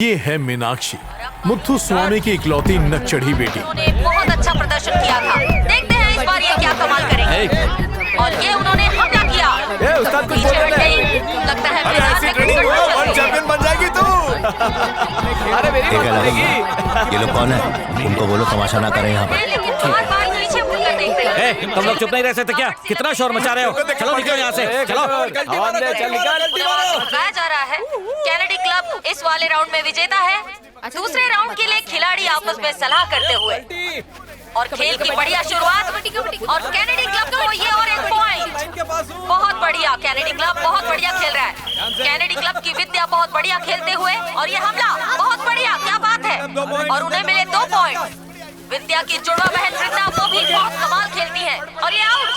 ये है मीनाक्षी, मुथु स्वामी की इकलौती नकचढ़ी बेटी। उन्होंने बहुत अच्छा प्रदर्शन किया था। देखते हैं इस बार ये क्या कमाल करेंगे। और ये उन्होंने हमला किया। उस्ताद कुछ पीछे बोल हट रहे गई। लगता है अरे ऐसी ट्रेनिंग हो वर्ल्ड चैंपियन बन जाएगी तू। अरे मेरी बात मानेगी। ये लोग कौन है? उनको बोलो तमाशा ना करें यहाँ पर। लेकिन बार-बार पीछे मुड़कर देख रहे हैं। तुम लोग चुप नहीं रह सकते क्या? कितना शोर मचा रहे हो? चलो निकलो यहाँ से, चलो। बताया जा रहा है कैनेडी क्लब इस वाले राउंड में विजेता है। दूसरे राउंड के लिए खिलाड़ी आपस में सलाह करते हुए और खेल की बढ़िया शुरुआत और कैनेडी क्लब को ये और एक पॉइंट। बहुत बढ़िया, कैनेडी क्लब बहुत बढ़िया खेल रहा है। कैनेडी क्लब की विद्या बहुत बढ़िया खेलते हुए और ये हमला बहुत बढ़िया, क्या बात है। और उन्हें मिले 2 पॉइंट। विद्या की जुड़वा बहन वृंदा वो भी बहुत कमाल खेलती है और ये आउट।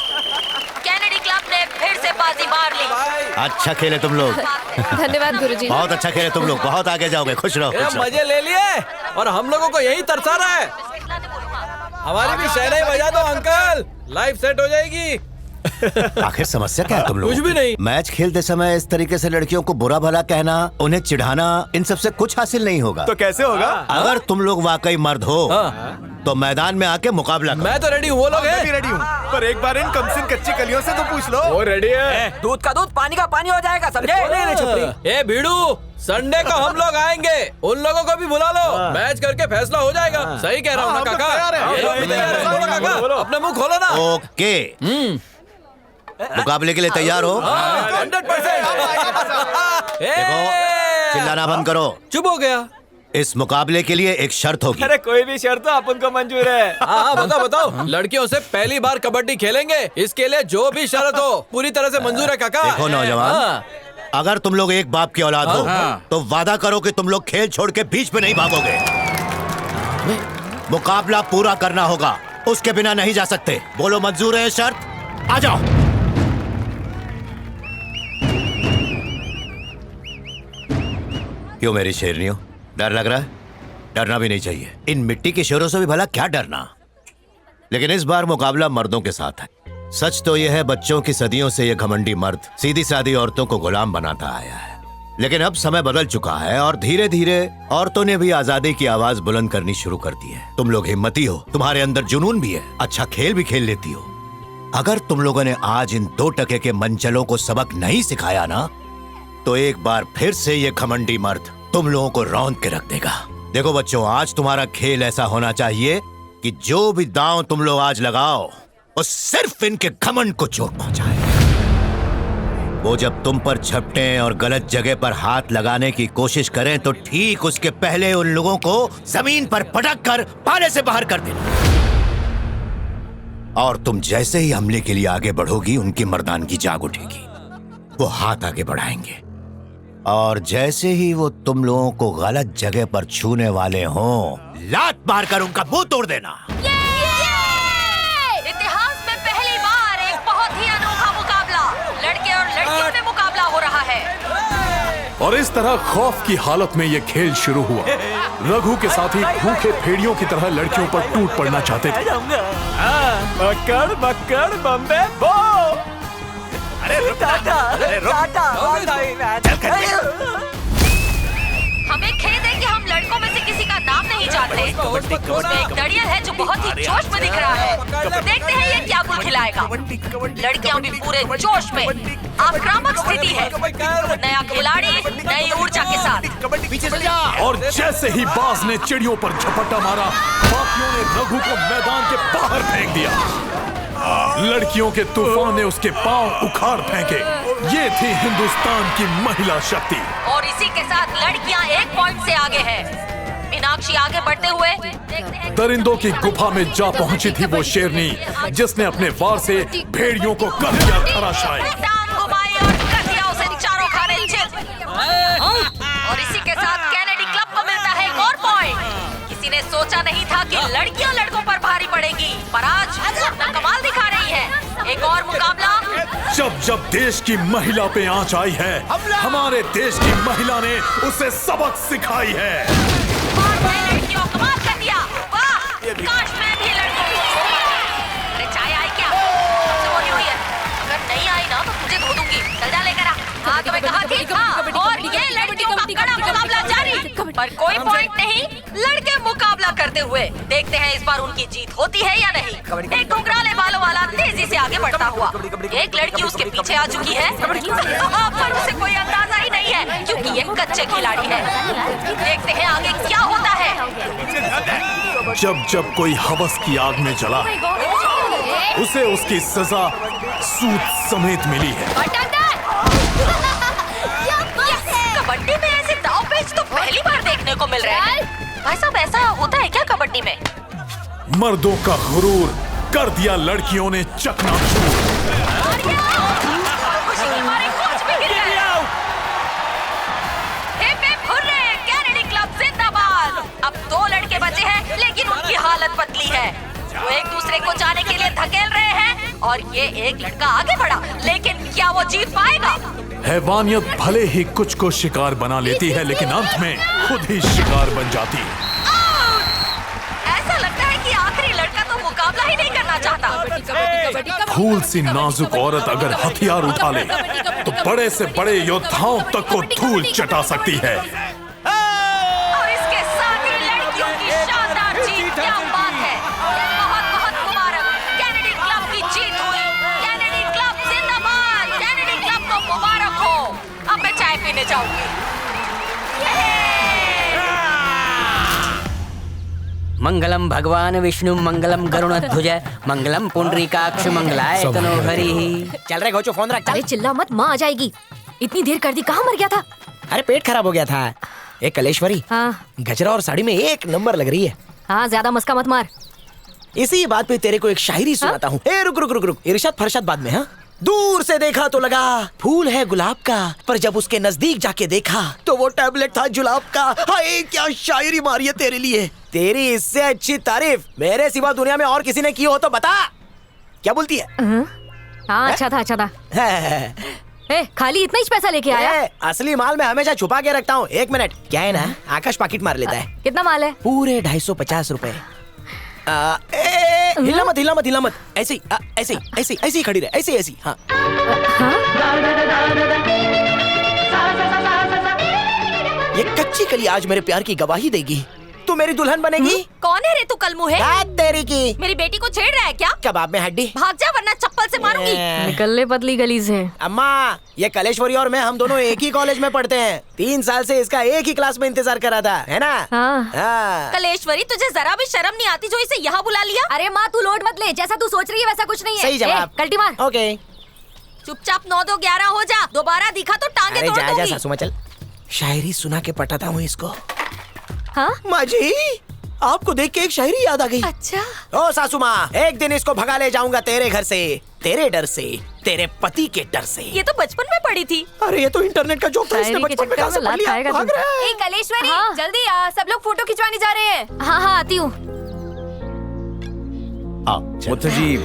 कैनेडी क्लब ने फिर से बाजी मार ली। अच्छा खेले तुम लोग। धन्यवाद गुरुजी। बहुत अच्छा खेले तुम लोग, बहुत आगे जाओगे। खुश रहो, खुश रहो। मजे ले लिए और हम लोगों को यही तरसा रहा है। हमारी भी शहनाई बजा दो अंकल, लाइफ सेट हो जाएगी। आखिर समस्या क्या है तुम लोग? कुछ भी नहीं। मैच खेलते समय इस तरीके से लड़कियों को बुरा भला कहना, उन्हें चिढ़ाना, इन सब से कुछ हासिल नहीं होगा। तो कैसे होगा? अगर तुम लोग वाकई मर्द हो तो मैदान में आके मुकाबला करो। मैं तो रेडी हूँ, वो लोग हैं। रेडी हूँ, पर एक बार इन कमसिन कच्ची कलियों से तो पूछ लो। वो रेडी है। दूध का दूध, पानी का पानी हो जाएगा, समझे? ए भीड़ू, संडे को हम लोग आएंगे, उन लोगों को भी बुला लो। मैच करके फैसला हो जाएगा। सही कह रहा हूँ ना काका? ये लोग भी तैयार हैं। बोलो काका, अपना मुंह खोलो ना। ओके, मुकाबले के लिए तैयार हो? 100%। देखो, चिल्लाना बंद करो। चुप हो गया। इस मुकाबले के लिए एक शर्त होगी। अरे कोई भी शर्त तो अपन को मंजूर है। हाँ बताओ बताओ। लड़कियों से पहली बार कबड्डी खेलेंगे, इसके लिए जो भी शर्त हो पूरी तरह से मंजूर है काका। देखो नौजवान, अगर तुम लोग एक बाप की औलाद हो तो वादा करो कि तुम लोग खेल छोड़ के बीच में नहीं भागोगे। मुकाबला पूरा करना होगा, उसके बिना नहीं जा सकते। बोलो मंजूर है शर्त? आ जाओ। क्यों मेरी शेरनियों, डर लग रहा है? डरना भी नहीं चाहिए। इन मिट्टी के शेरों से भी भला क्या डरना। लेकिन इस बार मुकाबला मर्दों के साथ है। सच तो यह है, बच्चों की सदियों से यह घमंडी मर्द सीधी सादी औरतों को गुलाम बनाता आया है। लेकिन अब समय बदल चुका है और धीरे धीरे औरतों ने भी आजादी की आवाज बुलंद करनी शुरू कर दी है। तुम लोग हिम्मती हो, तुम्हारे अंदर जुनून भी है, अच्छा खेल भी खेल लेती हो। अगर तुम लोगों ने आज इन 2 टके के मंचलों को सबक नहीं सिखाया ना, तो एक बार फिर से ये घमंडी मर्द तुम लोगों को रौंद के रख देगा। देखो बच्चों, आज तुम्हारा खेल ऐसा होना चाहिए कि जो भी दांव तुम लोग आज लगाओ वो सिर्फ इनके घमंड को चोट पहुंचाए। वो जब तुम पर झपटें और गलत जगह पर हाथ लगाने की कोशिश करें तो ठीक उसके पहले उन लोगों को जमीन पर पटक कर पाले से बाहर कर देना। और तुम जैसे ही हमले के लिए आगे बढ़ोगी, उनकी मर्दानगी जाग उठेगी। वो हाथ आगे बढ़ाएंगे और जैसे ही वो तुम लोगों को गलत जगह पर छूने वाले हों, लात मारकर उनका मुंह तोड़ देना। इतिहास में पहली बार एक बहुत ही अनोखा मुकाबला, लड़के और लड़कियों में मुकाबला हो रहा है। और इस तरह खौफ की हालत में ये खेल शुरू हुआ। रघु के साथी भूखे भेड़ियों की तरह लड़कियों पर टूट पड़ना चाहते थे। बक्कड़ बक्कड़ बम्बे बो। अरे टाटा, अरे टाटा। हमें खेद है कि हम लड़कों में से किसी का नाम नहीं जानते। उसमें एक दड़ियल है जो बहुत ही जोश में दिख रहा है। देखते हैं ये क्या गुल खिलाएगा। लड़कियां भी पूरे जोश में, आक्रामक स्थिति है। नया खिलाड़ी नई ऊर्जा के साथ। और जैसे ही बाज ने चिड़ियों पर झपट्टा मारा, बाकियों ने रघु को मैदान के बाहर फेंक दिया। लड़कियों के तूफान ने उसके पांव उखाड़ फेंके। ये थी हिंदुस्तान की महिला शक्ति। और इसी के साथ लड़कियां 1 पॉइंट से आगे हैं। मीनाक्षी आगे बढ़ते हुए दरिंदों की गुफा में जा पहुंची थी वो शेरनी, जिसने अपने वार से भेड़ियों को कर दिया धराशायी। टांग घुमाई और कर दिया उसे चारों खाने चित। और इसी के साथ कैनेडी क्लब को मिलता है एक और पॉइंट। किसी ने सोचा नहीं था कि लड़कियां लड़कों पर भारी पड़ेगी, पर आज अपना कमाल दिखा रही है। एक और मुकाबला। जब जब देश की महिला पे आंच आई है, हमारे देश की महिला ने उसे सबक सिखाई है। लड़कियों कमाल कर दिया। वाह, काश मैं भी लड़कों को। अरे चाय आई क्या? सबसे बोली हुई है, अगर नहीं आई ना तो तुझे धो दूंगी। चल जा लेकर आ। बात तो मैं कहा थी। हाँ, और ये लड़कियों का कड़ा मुकाबला जारी, पर कोई पॉइंट नहीं। लड़के मुकाबला करते हुए देखते हैं इस बार उनकी जीत होती है या नहीं। एक घुंघराले बालों वाला तेजी से आगे बढ़ता हुआ, एक लड़की उसके पीछे आ चुकी है, पर उसे कोई अंदाजा ही नहीं है क्योंकि ये कच्चे खिलाड़ी है। देखते हैं आगे क्या होता है। जब जब कोई हवस की आग में जला, उसे उसकी सजा सूद समेत मिली है। कबड्डी में ऐसे दाव पेच तो पहली बार देखने को मिल रहे हैं। भाई साहब, ऐसा होता है क्या कबड्डी में? मर्दों का गुरूर कर दिया लड़कियों ने चकनाचूर। खुशी के मारे कुछ भी हिल गए। Hip hip hurray, Kennedy club जिंदाबाद। अब 2 लड़के बचे हैं, लेकिन उनकी हालत पतली है। वो एक दूसरे को जाने के लिए धकेल रहे हैं और ये एक लड़का आगे बढ़ा, लेकिन क्या वो जीत पाएगा? हैवानियत भले ही कुछ को शिकार बना लेती है, लेकिन अंत में खुद ही शिकार बन जाती है। ऐसा लगता है कि आखिरी लड़का तो मुकाबला ही नहीं करना चाहता। फूल सी नाजुक औरत अगर हथियार उठा ले तो बड़े से बड़े योद्धाओं तक को धूल चटा सकती है। और इसके साथ ही लड़कियों की शानदार जीत। क्या बात है, बहुत बहुत मुबारक। कैनेडी क्लब की जीत हुई। कैनेडी क्लब जिंदाबाद। कैनेडी क्लब को मुबारक हो। अब मैं चाय पीने जाऊंगी। मंगलम भगवान विष्णु मंगलम गरुणध्वज मंगलम पुंडरीकाक्ष मंगलाय तनोहरि। चल रहे गोचो, फोन रख। अरे चिल्ला मत, माँ आ जाएगी। इतनी देर कर दी, कहाँ मर गया था? अरे पेट खराब हो गया था। एक कलेश्वरी, हाँ गजरा और साड़ी में एक नंबर लग रही है। हाँ, ज्यादा मस्का मत मार। इसी बात पे तेरे को एक शायरी सुनाता हूँ। ए रुक रुक रुक रुक, इरशाद फरशाद बाद में। हाँ, दूर से देखा तो लगा फूल है गुलाब का, पर जब उसके नजदीक जाके देखा तो वो टैबलेट था जुलाब का। हाय क्या शायरी मारी है तेरे लिए। तेरी इससे अच्छी तारीफ मेरे सिवा दुनिया में और किसी ने की हो तो बता। क्या बोलती है? हाँ, अच्छा था, अच्छा था। ए, खाली इतना ही पैसा लेके आया? असली माल मैं हमेशा छुपा के रखता हूँ। 1 मिनट, क्या है ना, आकाश पाकिट मार लेता है। कितना माल है? पूरे 250 रुपए। हिला मत हिला मत हिला मत, ऐसे ही ऐसे ही ऐसे ही ऐसे ही खड़ी रहे, ऐसे ऐसे। हाँ, ये कच्ची कली आज मेरे प्यार की गवाही देगी। तू मेरी दुल्हन बनेगी। कौन है रे तू कलमू है? तेरी की। मेरी बेटी को छेड़ रहा है क्या? कबाब में हड्डी। भाग जा वरना चप्पल से मारूंगी। निकलने पतली गली से। अम्मा, ये कलेश्वरी और मैं हम दोनों एक ही कॉलेज में पढ़ते हैं। 3 साल से इसका एक ही क्लास में इंतजार करा था, है ना? हाँ। कलेश्वरी, तुझे जरा भी शर्म नहीं आती जो इसे यहाँ बुला लिया? अरे माँ, तू लोड मत ले, जैसा तू सोच रही है वैसा कुछ नहीं है। सही जवाब। कल्टी मार। ओके। चुपचाप 9-2-11 हो जा। दोबारा दिखा तो टांगे अरे तोड़ जा जा दूंगी। सासू माँ, चल। शायरी सुना के पटाता हूँ इसको। हाँ? माँ जी, आपको देख के एक शायरी याद आ गई। अच्छा। ओ सासू माँ, एक दिन इसको भगा ले जाऊंगा तेरे घर से, तेरे डर से, तेरे पति के डर से। ये तो बचपन में पढ़ी थी। अरे ये तो इंटरनेट का जोक था, इसने शायरी के बचपन में चक्कर कहाँ से में पढ़ लात लिया? खाएगा भाग तू। रहा है। कलेश्वरी, हाँ। जल्दी आ, सब लोग फोटो खिंचवाने जा रहे हैं। हाँ हाँ, आती हूँ। मुझे जी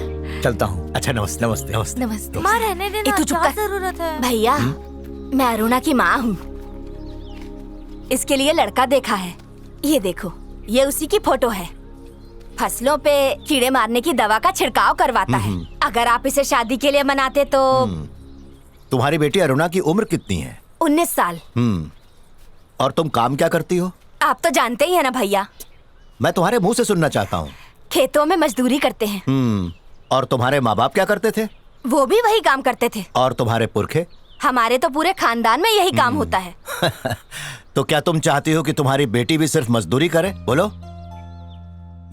चलता हूँ। अच्छा, नमस्ते नमस्ते नमस्ते। नमस्ते। माँ रहने देना, तू चुप क्या कर। जरूरत है? भैया, मैं अरुणा की माँ हूँ। इसके लिए लड़का देखा है। ये देखो, ये उसी की फोटो है। फसलों पे कीड़े मारने की दवा का छिड़काव करवाता है। अगर आप इसे शादी के लिए मनाते तो। तुम्हारी बेटी अरुणा की उम्र कितनी है? 19 साल। और तुम काम क्या करती हो? आप तो जानते ही है ना भैया, मैं तुम्हारे मुंह से सुनना चाहता हूँ। खेतों में मजदूरी करते हैं। और तुम्हारे माँ बाप क्या करते थे? वो भी वही काम करते थे। और तुम्हारे पुरखे? हमारे तो पूरे खानदान में यही काम होता है। तो क्या तुम चाहती हो कि तुम्हारी बेटी भी सिर्फ मजदूरी करे? बोलो,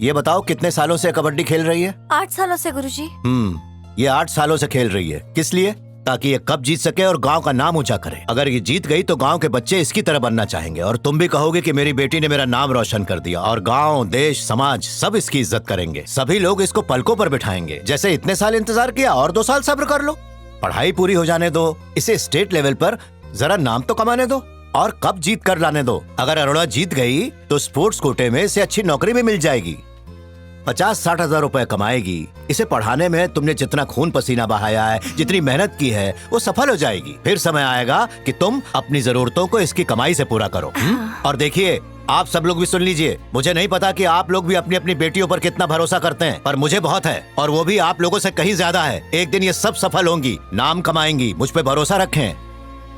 ये बताओ, कितने सालों से कबड्डी खेल रही है? 8 सालों से गुरुजी। ये 8 सालों से खेल रही है। किस लिए? ताकि ये कब जीत सके और गांव का नाम ऊंचा करे। अगर ये जीत गई तो गांव के बच्चे इसकी तरह बनना चाहेंगे और तुम भी कहोगे कि मेरी बेटी ने मेरा नाम रोशन कर दिया, और गांव, देश, समाज सब इसकी इज्जत करेंगे। सभी लोग इसको पलकों पर बिठाएंगे। जैसे इतने साल इंतजार किया, और 2 साल सब्र कर लो। पढ़ाई पूरी हो जाने दो, इसे स्टेट लेवल पर जरा नाम तो कमाने दो, और कब जीत कर लाने दो। अगर अरुणा जीत गई तो स्पोर्ट्स कोटे में इसे अच्छी नौकरी भी मिल जाएगी। 50-60 हजार रुपए कमाएगी। इसे पढ़ाने में तुमने जितना खून पसीना बहाया है, जितनी मेहनत की है, वो सफल हो जाएगी। फिर समय आएगा कि तुम अपनी जरूरतों को इसकी कमाई से पूरा करो। और देखिए, आप सब लोग भी सुन लीजिए, मुझे नहीं पता कि आप लोग भी अपनी अपनी बेटियों पर कितना भरोसा करते हैं, पर मुझे बहुत है, और वो भी आप लोगों से कहीं ज्यादा है। एक दिन ये सब सफल होंगी, नाम कमाएंगी। मुझ पे भरोसा रखें।